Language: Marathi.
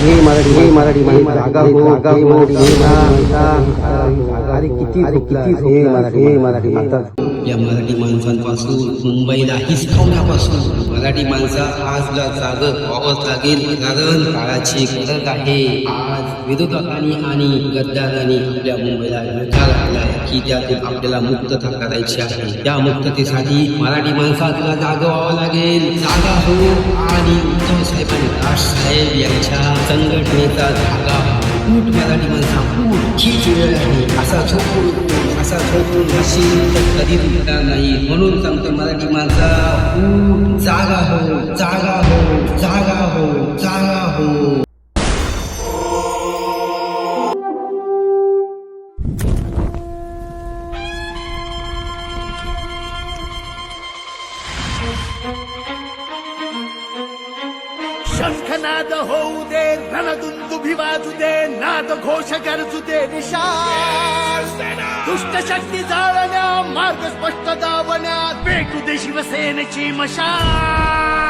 मराठी जागा हो अरे किती मराठी म्हणतात. या मराठी माणसांपासून मुंबईला हिसकावण्यापासून मराठी माणसा आजला जाग व्हावंच लागेल. कारण काळाची गरज आहे. आज विरोधकांनी आणि गद्दारांनी आपल्या मुंबईला विचार आणलाय की त्यातून आपल्याला मुक्तता करायची आहे. त्या मुक्ततेसाठी मराठी माणसाला जाग व्हावं लागेल. जागा हो आणि उद्धव साहेबांनी राजसाहेब यांच्या संघटनेचा जागा उठ मराठी माणसा उठ. हीच वेळ आहे. असा झोपून असेल तर कधी उठणार नाही. म्हणून सांगतो मराठी माणसा उठ. जागा हो जागा हो जागा हो जागा हो. शंखनाद होऊ दे, रणदुंदुभी वाजू दे, नाद घोष गरजू दे विशाल. दुष्ट शक्ती जाळण्या, मार्ग स्पष्ट दावण्या, पेटू दे शिवसेनेची मशाल.